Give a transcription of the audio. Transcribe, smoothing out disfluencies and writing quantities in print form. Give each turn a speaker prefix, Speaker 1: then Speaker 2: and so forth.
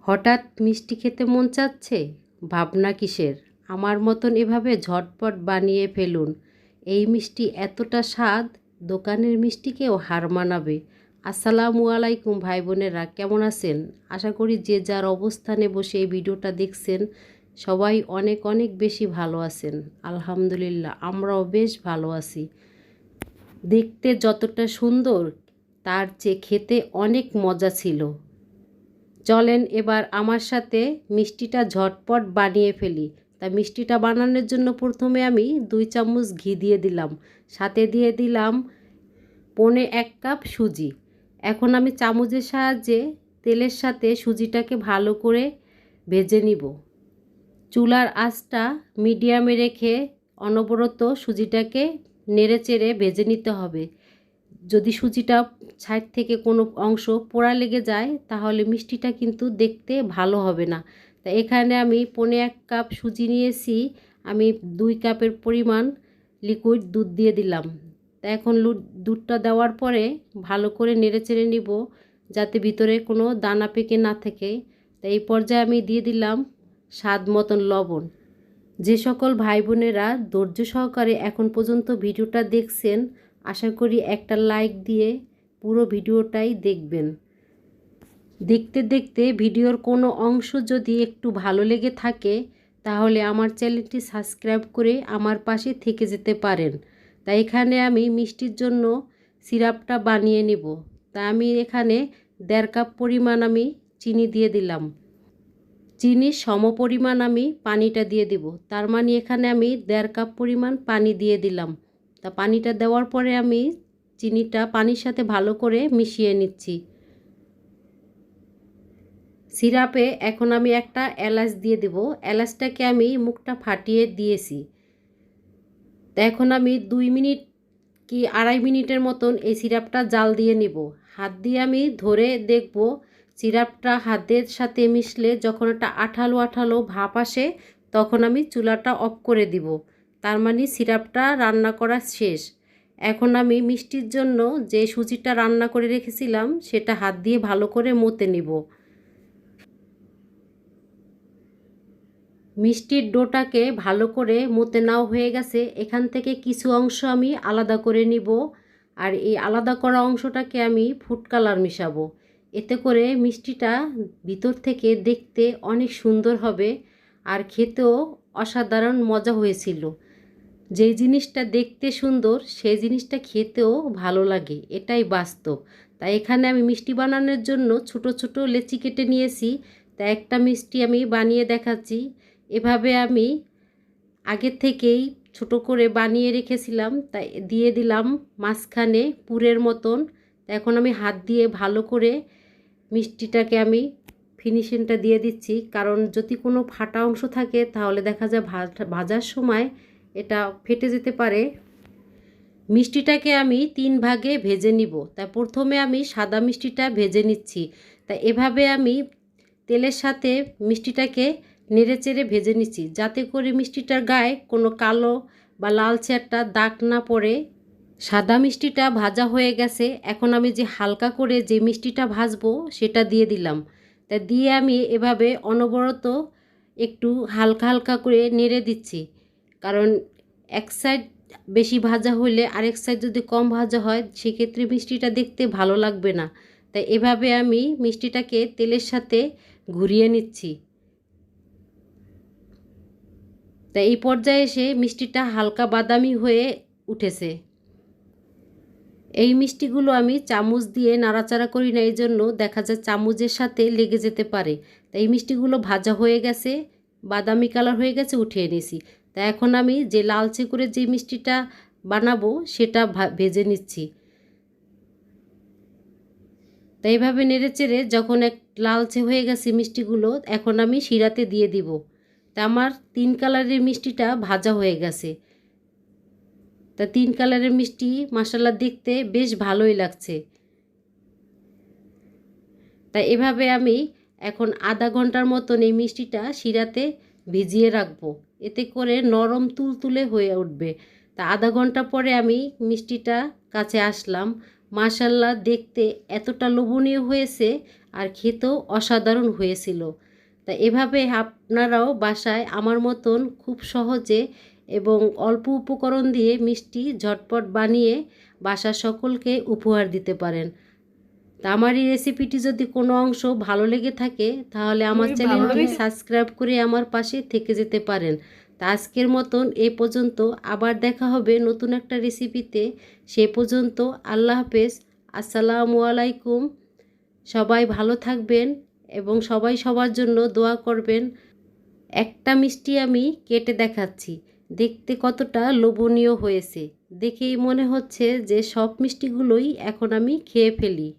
Speaker 1: হঠাৎ মিষ্টি খেতে মন চাচ্ছে? ভাবনা কিসের? আমার মতন এভাবে ঝটপট বানিয়ে ফেলুন। এই মিষ্টি এতটা স্বাদ, দোকানের মিষ্টিকেও হার মানাবে। আসসালামু আলাইকুম ভাই বোনেরা, কেমন আছেন? আশা করি যে যার অবস্থানে বসে এই ভিডিওটা দেখছেন সবাই অনেক অনেক বেশি ভালো আছেন। আলহামদুলিল্লাহ, আমরাও বেশ ভালো আছি। দেখতে যতটা সুন্দর তার চেয়ে খেতে অনেক মজা ছিল। চলেন এবার আমার সাথে মিষ্টিটা ঝটপট বানিয়ে ফেলি। তা মিষ্টিটা বানানোর জন্য প্রথমে আমি 2 চামচ ঘি দিয়ে দিলাম, সাথে দিয়ে দিলাম 1.25 কাপ সুজি। এখন আমি চামচের সাহায্যে তেলের সাথে সুজিটাকে ভালো করে ভেজে নিব। চুলার আঁচটা মিডিয়ামে রেখে অনবরত সুজিটাকে নেড়েচেড়ে ভেজে নিতে হবে। যদি সুজিটা সাইড থেকে কোনো অংশ পোড়া লেগে যায় তাহলে মিষ্টিটা কিন্তু দেখতে ভালো হবে না। তা এখানে আমি 1.25 কাপ সুজি নিয়েছি, আমি 2 কাপের পরিমাণ লিকুইড দুধ দিয়ে দিলাম। তা এখন দুধটা দেওয়ার পরে ভালো করে নেড়েচেড়ে নিব যাতে ভিতরে কোনো দানা পেকে না থাকে। তা এই পর্যায়ে আমি দিয়ে দিলাম স্বাদ মতন লবণ। যে সকল ভাই বোনেরা ধৈর্য সহকারে এখন পর্যন্ত ভিডিওটা দেখছেন, আশা করি একটা লাইক দিয়ে পুরো ভিডিওটাই দেখবেন। দেখতে দেখতে ভিডিওর কোনো অংশ যদি একটু ভালো লেগে থাকে তাহলে আমার চ্যানেলটি সাবস্ক্রাইব করে আমার পাশে থেকে যেতে পারেন। তাই এখানে আমি মিষ্টির জন্য সিরাপটা বানিয়ে নেব। তা আমি এখানে 1.5 কাপ পরিমাণ আমি চিনি দিয়ে দিলাম। চিনির সমপরিমাণ আমি পানিটা দিয়ে দিব। তার মানে এখানে আমি 1.5 কাপ পরিমাণ পানি দিয়ে দিলাম। তা পানিটা দেওয়ার পরে আমি চিনিটা পানির সাথে ভালো করে মিশিয়ে নিচ্ছি। সিরাপে এখন আমি একটা এলাচ দিয়ে দেব। এলাচটাকে আমি মুখটা ফাটিয়ে দিয়েছি। তা এখন আমি 2 মিনিট কি 2.5 মিনিটের মতন এই সিরাপটা জাল দিয়ে নেব। হাত দিয়ে আমি ধরে দেখব সিরাপটা হাতের সাথে মিশলে যখন একটা আঠালো আঠালো ভাপ আসে তখন আমি চুলাটা অফ করে দিব। তার মানে সিরাপটা রান্না করা শেষ। এখন আমি মিষ্টির জন্য যে সুজিটা রান্না করে রেখেছিলাম সেটা হাত দিয়ে ভালো করে মতে নিব। মিষ্টির ডোটাকে ভালো করে মতে নাও হয়ে গেছে, এখান থেকে কিছু অংশ আমি আলাদা করে নিব। আর এই আলাদা করা অংশটাকে আমি ফুড কালার মিশাবো। এতে করে মিষ্টিটা ভিতর থেকে দেখতে অনেক সুন্দর হবে আর খেতেও অসাধারণ মজা হয়েছিল। যেই জিনিসটা দেখতে সুন্দর সেই জিনিসটা খেতেও ভালো লাগে, এটাই বাস্তব। তাই এখানে আমি মিষ্টি বানানোর জন্য ছোট ছোট লেচি কেটে নিয়েছি। তা একটা মিষ্টি আমি বানিয়ে দেখাচ্ছি। এভাবে আমি আগের থেকেই ছোট করে বানিয়ে রেখেছিলাম, তাই দিয়ে দিলাম মাঝখানে পুরের মতন। তা এখন আমি হাত দিয়ে ভালো করে মিষ্টিটাকে আমি ফিনিশিংটা দিয়ে দিচ্ছি, কারণ যদি কোনো ফাটা অংশ থাকে তাহলে দেখা যায় ভাজার সময় এটা ফেটে যেতে পারে। মিষ্টিটাকে আমি 3 ভাগে ভেজে নিব। তা প্রথমে আমি সাদা মিষ্টিটা ভেজে নিচ্ছি। তা এভাবে আমি তেলের সাথে মিষ্টিটাকে নেড়েচেড়ে ভেজে নিচ্ছি যাতে করে মিষ্টিটার গায়ে কোনো কালো বা লালচে একটা দাগ না পড়ে। সাদা মিষ্টিটা ভাজা হয়ে গেছে, এখন আমি যে হালকা করে যে মিষ্টিটা ভাজবো সেটা দিয়ে দিলাম। তা দিয়ে আমি এভাবে অনবরত একটু হালকা হালকা করে নেড়ে দিচ্ছি, কারণ এক সাইড বেশি ভাজা হলে আরেক সাইড যদি কম ভাজা হয় সেক্ষেত্রে মিষ্টিটা দেখতে ভালো লাগবে না। তাই এভাবে আমি মিষ্টিটাকে তেলের সাথে ঘুরিয়ে নিচ্ছি। তাই এই পর্যায়ে এসে মিষ্টিটা হালকা বাদামি হয়ে উঠেছে। এই মিষ্টিগুলো আমি চামচ দিয়ে নাড়াচাড়া করি না, এই জন্য দেখা যায় চামচের সাথে লেগে যেতে পারে। তাই এই মিষ্টিগুলো ভাজা হয়ে গেছে, বাদামি কালার হয়ে গেছে, উঠিয়ে নিয়েছি। তা এখন আমি যে লালচে করে যে মিষ্টিটা বানাবো সেটা ভেজে নিচ্ছি। তাই এইভাবে নেড়েচেড়ে যখন এক লালচে হয়ে গেছে মিষ্টিগুলো, এখন আমি শিরাতে দিয়ে দিব। তা আমার 3 কালারের মিষ্টিটা ভাজা হয়ে গেছে। তা 3 কালারের মিষ্টি মাশাআল্লাহ দেখতে বেশ ভালোই লাগছে। তাই এভাবে আমি এখন আধা ঘন্টার মতন এই মিষ্টিটা শিরাতে ভিজিয়ে রাখবো, এতে করে নরম তুলতুলে হয়ে উঠবে। তা আধা ঘন্টা পরে আমি মিষ্টিটা কাছে আসলাম, মাশাআল্লাহ দেখতে এতটা লোভনীয় হয়েছে আর খেতেও অসাধারণ হয়েছিল। তা এভাবে আপনারাও বাসায় আমার মতন খুব সহজে এবং অল্প উপকরণ দিয়ে মিষ্টি ঝটপট বানিয়ে বাসার সকলকে উপহার দিতে পারেন। তা আমার এই রেসিপিটি যদি কোনো অংশ ভালো লেগে থাকে তাহলে আমার চ্যানেলটি সাবস্ক্রাইব করে আমার পাশে থেকে যেতে পারেন। তা আজকের মতন এই পর্যন্ত, আবার দেখা হবে নতুন একটা রেসিপিতে। সে পর্যন্ত আল্লাহ হাফেজ, আসসালামু আলাইকুম। সবাই ভালো থাকবেন এবং সবাই সবার জন্য দোয়া করবেন। একটা মিষ্টি আমি কেটে দেখাচ্ছি, দেখতে কতটা লোভনীয় হয়েছে। দেখেই মনে হচ্ছে যে সব মিষ্টিগুলোই এখন আমি খেয়ে ফেলি।